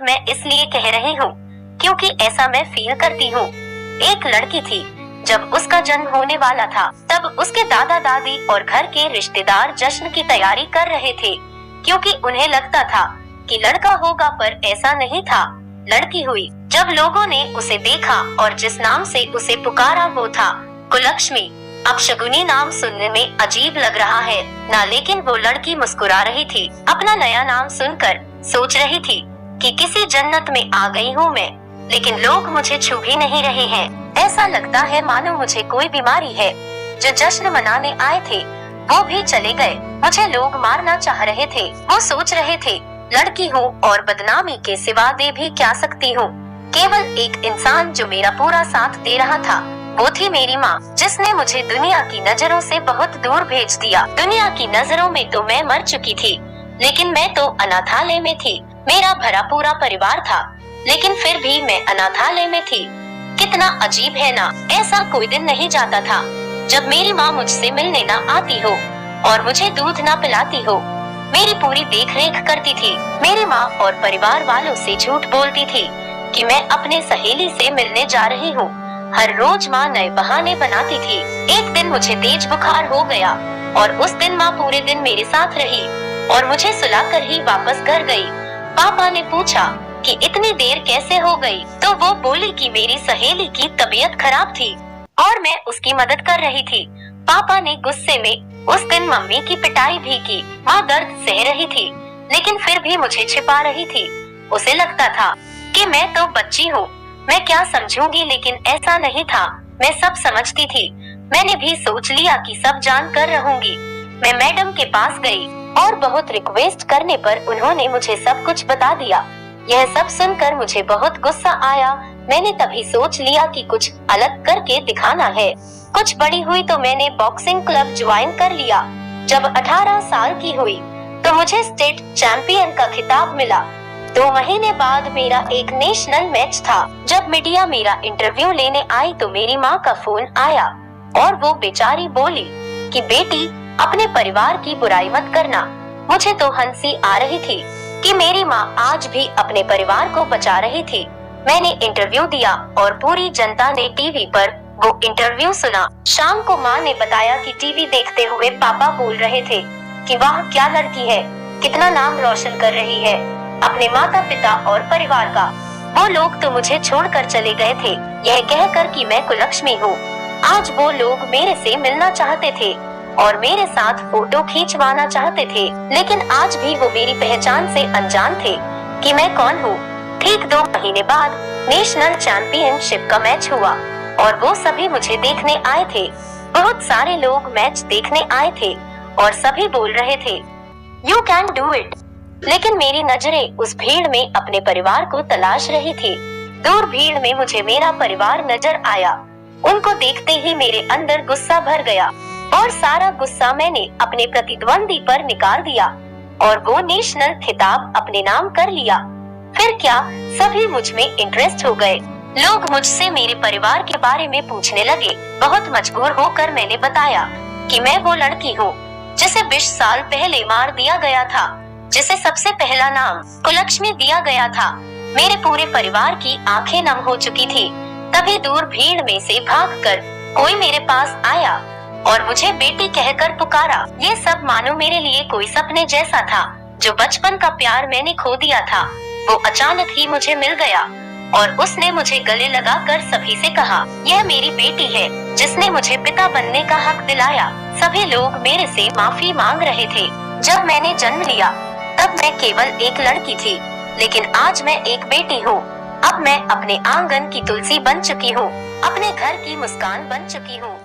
सब मैं इसलिए कह रही हूँ क्योंकि ऐसा मैं फील करती हूँ। एक लड़की थी, जब उसका जन्म होने वाला था तब उसके दादा दादी और घर के रिश्तेदार जश्न की तैयारी कर रहे थे, क्योंकि उन्हें लगता था कि लड़का होगा, पर ऐसा नहीं था, लड़की हुई। जब लोगों ने उसे देखा और जिस नाम से उसे पुकारा वो था कुलक्ष्मी। अब शगुनी नाम सुनने में अजीब लग रहा है ना, लेकिन वो लड़की मुस्कुरा रही थी। अपना नया नाम सुनकर सोच रही थी कि किसी जन्नत में आ गई हूँ मैं, लेकिन लोग मुझे छू भी नहीं रहे हैं। ऐसा लगता है मानो मुझे कोई बीमारी है। जो जश्न मनाने आए थे वो भी चले गए। मुझे लोग मारना चाह रहे थे। वो सोच रहे थे लड़की हूँ और बदनामी के सिवा दे भी क्या सकती हूँ। केवल एक इंसान जो मेरा पूरा साथ दे रहा था वो थी मेरी माँ, जिसने मुझे दुनिया की नजरों से बहुत दूर भेज दिया। दुनिया की नजरों में तो मैं मर चुकी थी, लेकिन मैं तो अनाथालय में थी। मेरा भरा पूरा परिवार था, लेकिन फिर भी मैं अनाथालय में थी। कितना अजीब है ना। ऐसा कोई दिन नहीं जाता था जब मेरी माँ मुझसे मिलने ना आती हो और मुझे दूध ना पिलाती हो। मेरी पूरी देखरेख करती थी। मेरी माँ और परिवार वालों से झूठ बोलती थी कि मैं अपने सहेली से मिलने जा रही हूँ। हर रोज माँ नए बहाने बनाती थी। एक दिन मुझे तेज बुखार हो गया और उस दिन माँ पूरे दिन मेरे साथ रही और मुझे सुलाकर ही वापस घर गई। पापा ने पूछा कि इतनी देर कैसे हो गई, तो वो बोली कि मेरी सहेली की तबीयत खराब थी और मैं उसकी मदद कर रही थी। पापा ने गुस्से में उस दिन मम्मी की पिटाई भी की। माँ दर्द सह रही थी, लेकिन फिर भी मुझे छिपा रही थी। उसे लगता था कि मैं तो बच्ची हूँ, मैं क्या समझूंगी, लेकिन ऐसा नहीं था। मैं सब समझती थी। मैंने भी सोच लिया कि सब जान कर रहूंगी। मैं मैडम के पास गई और बहुत रिक्वेस्ट करने पर उन्होंने मुझे सब कुछ बता दिया। यह सब सुनकर मुझे बहुत गुस्सा आया। मैंने तभी सोच लिया कि कुछ अलग करके दिखाना है। कुछ बड़ी हुई तो मैंने बॉक्सिंग क्लब ज्वाइन कर लिया। जब 18 साल की हुई तो मुझे स्टेट चैंपियन का खिताब मिला। 2 महीने बाद मेरा एक नेशनल मैच था। जब मीडिया मेरा इंटरव्यू लेने आई तो मेरी माँ का फोन आया और वो बेचारी बोली कि बेटी अपने परिवार की बुराई मत करना। मुझे तो हंसी आ रही थी कि मेरी माँ आज भी अपने परिवार को बचा रही थी। मैंने इंटरव्यू दिया और पूरी जनता ने टीवी पर वो इंटरव्यू सुना। शाम को माँ ने बताया कि टीवी देखते हुए पापा बोल रहे थे कि वाह क्या लड़की है, कितना नाम रोशन कर रही है अपने माता पिता और परिवार का। वो लोग तो मुझे छोड़कर चले गए थे यह कहकर कि मैं कुलक्ष्मी हूँ। आज वो लोग मेरे से मिलना चाहते थे और मेरे साथ फोटो खींचवाना चाहते थे, लेकिन आज भी वो मेरी पहचान से अनजान थे कि मैं कौन हूँ। ठीक 2 महीने बाद नेशनल चैंपियनशिप का मैच हुआ और वो सभी मुझे देखने आए थे। बहुत सारे लोग मैच देखने आए थे और सभी बोल रहे थे यू कैन डू इट, लेकिन मेरी नजरें उस भीड़ में अपने परिवार को तलाश रही थी। दूर भीड़ में मुझे मेरा परिवार नजर आया। उनको देखते ही मेरे अंदर गुस्सा भर गया और सारा गुस्सा मैंने अपने प्रतिद्वंदी पर निकाल दिया और वो नेशनल खिताब अपने नाम कर लिया। फिर क्या सभी मुझ में इंटरेस्ट हो गए। लोग मुझसे मेरे परिवार के बारे में पूछने लगे। बहुत मजबूर होकर मैंने बताया कि मैं वो लड़की हूँ जिसे 20 साल पहले मार दिया गया था, जिसे सबसे पहला नाम कुलक्ष्मी दिया गया था। मेरे पूरे परिवार की आंखें नम हो चुकी थी। तभी दूर भीड़ में से भागकर कोई मेरे पास आया और मुझे बेटी कहकर पुकारा। ये सब मानो मेरे लिए कोई सपने जैसा था। जो बचपन का प्यार मैंने खो दिया था वो अचानक ही मुझे मिल गया और उसने मुझे गले लगाकर सभी से कहा यह मेरी बेटी है जिसने मुझे पिता बनने का हक दिलाया। सभी लोग मेरे से माफी मांग रहे थे। जब मैंने जन्म लिया तब मैं केवल एक लड़की थी, लेकिन आज मैं एक बेटी हूँ। अब मैं अपने आंगन की तुलसी बन चुकी हूँ, अपने घर की मुस्कान बन चुकी हूँ।